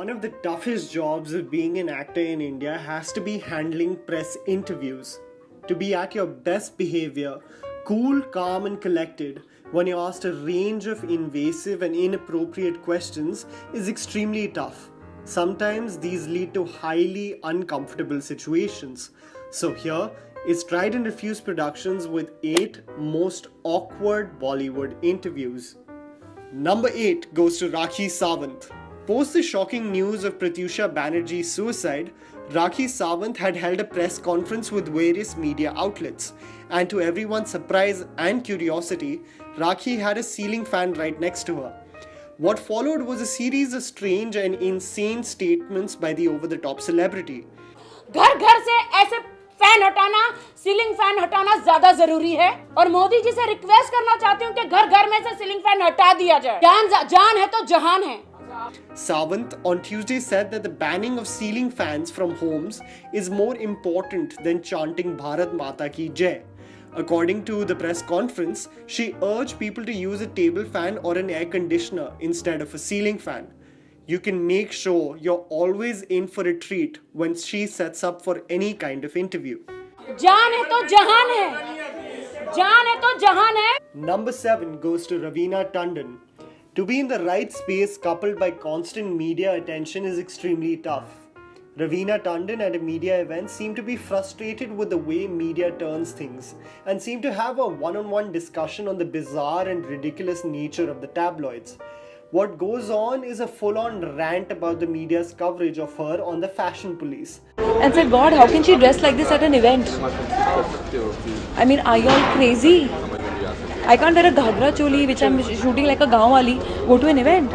One of the toughest jobs of being an actor in India has to be handling press interviews. To be at your best behavior, cool, calm and collected when you're asked a range of invasive and inappropriate questions is extremely tough. Sometimes these lead to highly uncomfortable situations. So here is Tried and Refused Productions with 8 most awkward Bollywood interviews. Number 8 goes to Rakhi Sawant. Post the shocking news of Pratyusha Banerjee's suicide, Rakhi Sawant had held a press conference with various media outlets, and to everyone's surprise and curiosity, Rakhi had a ceiling fan right next to her. What followed was a series of strange and insane statements by the over-the-top celebrity. घर घर से ऐसे fan हटाना, ceiling fan हटाना ज्यादा जरूरी है और मोदी जी से रिक्वेस्ट करना चाहती हूँ कि घर घर में से सीलिंग फैन हटा दिया जाए. जान है तो जहान है. Sawant on Tuesday said that the banning of ceiling fans from homes is more important than chanting Bharat Mata Ki Jai. According to the press conference, she urged people to use a table fan or an air conditioner instead of a ceiling fan. You can make sure you're always in for a treat when she sets up for any kind of interview. जान है तो जहान है. जान है तो जहान है. Number 7 goes to Raveena Tandon. To be in the right space coupled by constant media attention is extremely tough. Raveena Tandon at a media event seemed to be frustrated with the way media turns things and seemed to have a one-on-one discussion on the bizarre and ridiculous nature of the tabloids. What goes on is a full-on rant about the media's coverage of her on the fashion police. And said, God, how can she dress like this at an event? I mean, are you all crazy? I can't wear a ghagra choli which I'm shooting like a gaon wali, go to an event.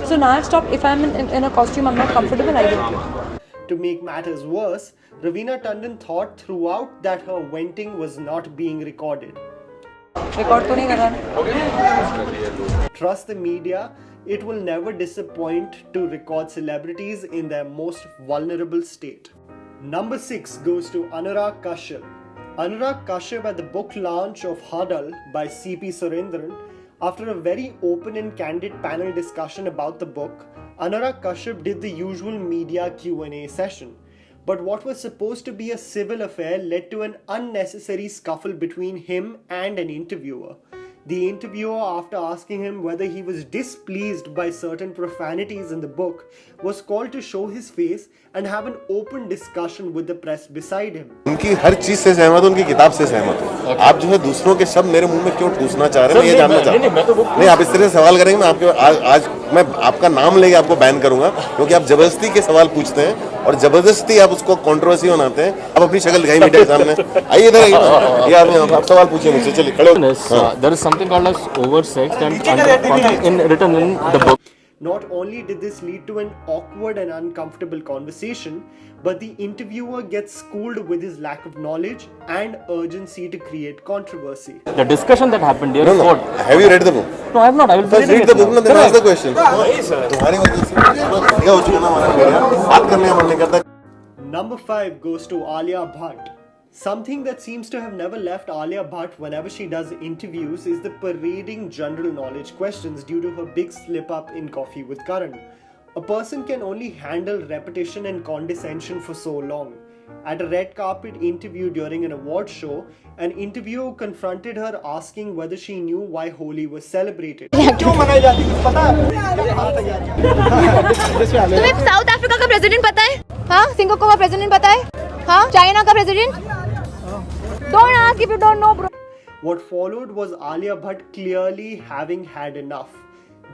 So now I've stopped. If I'm in a costume, I'm not comfortable either. To make matters worse, Raveena Tandon thought throughout that her venting was not being recorded. Record to nahi kar raha. Trust the media, it will never disappoint to record celebrities in their most vulnerable state. Number 6 goes to Anurag Kashyap. Anurag Kashyap at the book launch of Huddle by C.P. Surendran. After a very open and candid panel discussion about the book, Anurag Kashyap did the usual media Q&A session. But what was supposed to be a civil affair led to an unnecessary scuffle between him and an interviewer. The interviewer, after asking him whether he was displeased by certain profanities in the book, was called to show his face and have an open discussion with the press beside him. उनकी हर चीज से सहमत हूं, उनकी किताब से सहमत हूं. आप जो है दूसरों के शब्द मेरे मुंह में क्यों ठूसना चाह रहे हैं, मैं ये जानना चाहता हूं. नहीं, आप इस तरह से सवाल करेंगे, मैं आपके आज मैं आपका नाम लेके आपको बैन करूंगा, क्योंकि आप जबरदस्ती के सवाल पूछते हैं और जबरदस्ती आप उसको कंट्रोवर्सी बनाते हैं. आप अपनी शक्ल दिखाई मीडिया के सामने. आइए इधर आइए. ये आप सवाल पूछिए मुझसे. चलिए खड़े हो. There is something called as oversex and written in the book. Not only did this lead to an awkward and uncomfortable conversation, but the interviewer gets schooled with his lack of knowledge and urgency to create controversy. The discussion that happened here. No. Have you read the book? No, I have not. I will First read the book and then ask the question. तुम्हारी वजह से क्या हो चुका ना हमारा बात करने का मन नहीं करता. Number 5 goes to Alia Bhatt. Something that seems to have never left Alia Bhatt whenever she does interviews is the parading general knowledge questions due to her big slip-up in Coffee with Karan. A person can only handle repetition and condescension for so long. At a red carpet interview during an award show, an interviewer confronted her asking whether she knew why Holi was celebrated. तुम्हें south Africa का president पता है? हाँ, Singapore का president पता है? हाँ, China का president? Don't ask if you don't know, bro. What followed was Alia Bhatt clearly having had enough.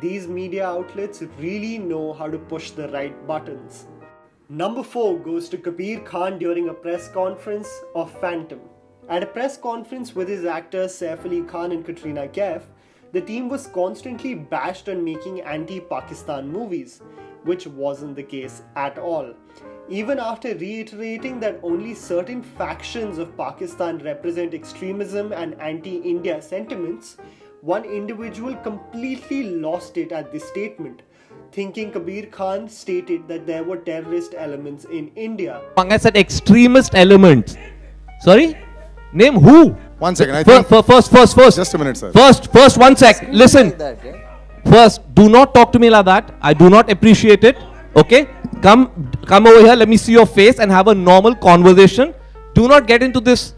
These media outlets really know how to push the right buttons. Number 4 goes to Kabir Khan during a press conference of Phantom. At a press conference with his actors Saif Ali Khan and Katrina Kaif, the team was constantly bashed on making anti-Pakistan movies, which wasn't the case at all. Even after reiterating that only certain factions of Pakistan represent extremism and anti-India sentiments, one individual completely lost it at this statement, thinking Kabir Khan stated that there were terrorist elements in India. I said extremist elements. Sorry? Name who? 1 second. I think First. just a minute, sir. First, 1 sec. Listen. First, do not talk to me like that. I do not appreciate it. Okay? Come over here. Let me see your face and have a normal conversation. Do not get into this.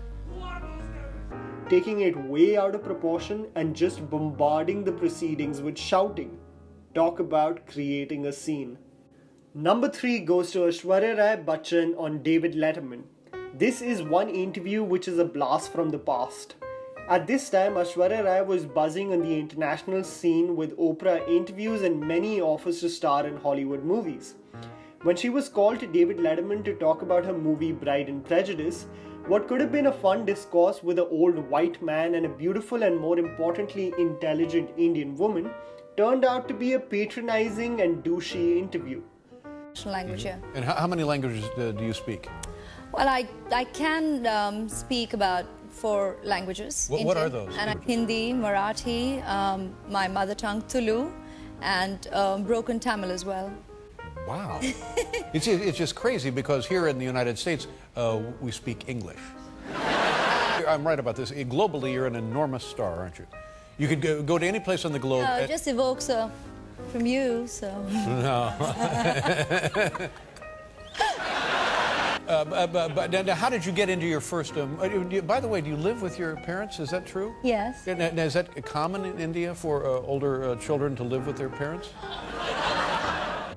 Taking it way out of proportion and just bombarding the proceedings with shouting. Talk about creating a scene. Number 3 goes to Aishwarya Rai Bachchan on David Letterman. This is one interview which is a blast from the past. At this time, Aishwarya Rai was buzzing on the international scene with Oprah interviews and many offers to star in Hollywood movies. When she was called to David Letterman to talk about her movie Pride and Prejudice, what could have been a fun discourse with an old white man and a beautiful and more importantly intelligent Indian woman turned out to be a patronizing and douchey interview. Language, yeah. And how many languages do you speak? Well, I can speak about 4 languages. What are those? And Hindi, Marathi, my mother tongue Tulu, and broken Tamil as well. Wow. It's just crazy because here in the United States, we speak English. I'm right about this. Globally, you're an enormous star, aren't you? You could go to any place on the globe. No, it just evokes from you, so. No. But now, how did you get into your first... by the way, do you live with your parents? Is that true? Yes. Now, is that common in India for older children to live with their parents?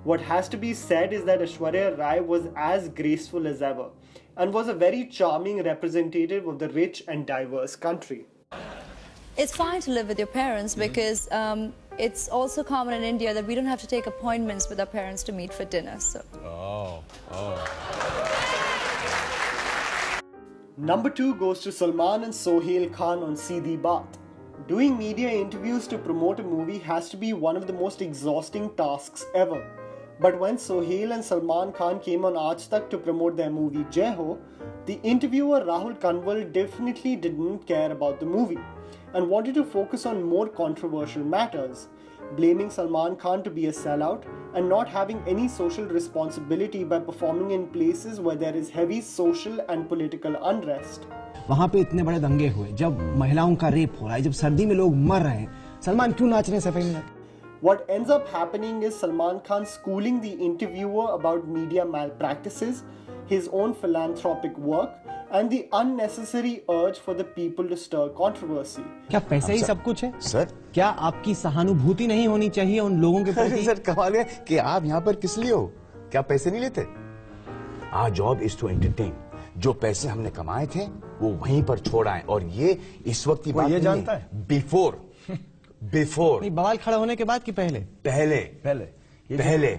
What has to be said is that Aishwarya Rai was as graceful as ever and was a very charming representative of the rich and diverse country. It's fine to live with your parents because it's also common in India that we don't have to take appointments with our parents to meet for dinner. So. Number 2 goes to Salman and Sohail Khan on Seedhi Baat. Doing media interviews to promote a movie has to be one of the most exhausting tasks ever. But when Sohail and Salman Khan came on Aaj Tak to promote their movie Jai Ho, the interviewer Rahul Kanwal definitely didn't care about the movie and wanted to focus on more controversial matters, blaming Salman Khan to be a sellout and not having any social responsibility by performing in places where there is heavy social and political unrest. वहाँ पे इतने बड़े दंगे हुए, जब महिलाओं का rape हो रहा है, जब सर्दी में लोग मर रहे हैं, सलमान क्यों नाच रहे हैं सफाई में? What ends up happening is Salman Khan schooling the interviewer about media malpractices, his own philanthropic work, and the unnecessary urge for the people to stir controversy. क्या पैसे ही सब कुछ है? सर, क्या आपकी सहानुभूति नहीं होनी चाहिए उन लोगों के प्रति? सर, कमाल है कि आप यहाँ पर किस लिए हो? क्या पैसे नहीं लेते? Our job is to entertain. जो पैसे हमने कमाए थे, वो वहीं पर छोड़ आए और ये इस वक्त की बात नहीं है। ये जानता है? Before. नहीं, बवाल खड़ा होने के बाद कि पहले? पहले.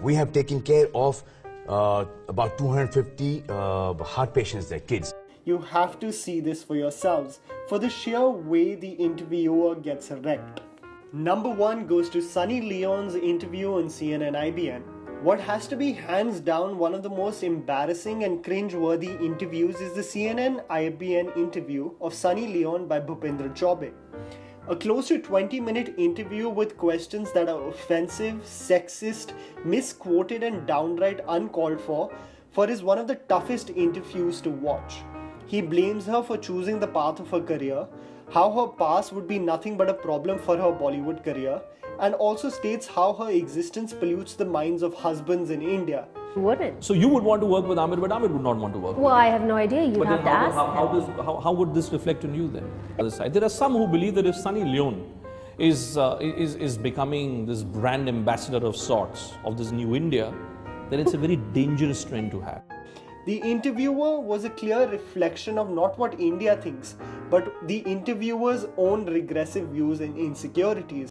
We have taken care of about 250 heart patients, their kids. You have to see this for yourselves, for the sheer way the interviewer gets wrecked. Number 1 goes to Sunny Leon's interview on CNN IBN. What has to be hands down one of the most embarrassing and cringe-worthy interviews is the CNN IBN interview of Sunny Leon by Bhupendra Chaubey. A close to 20-minute interview with questions that are offensive, sexist, misquoted and downright uncalled for is one of the toughest interviews to watch. He blames her for choosing the path of her career, how her past would be nothing but a problem for her Bollywood career, and also states how her existence pollutes the minds of husbands in India. Wouldn't. So you would want to work with Amir, but Amir would not want to work with Well, I have no idea. You have to ask how would this reflect on you then? Other side, there are some who believe that if Sunny Leon is becoming this brand ambassador of sorts of this new India, then it's a very dangerous trend to have. The interviewer was a clear reflection of not what India thinks, but the interviewer's own regressive views and insecurities.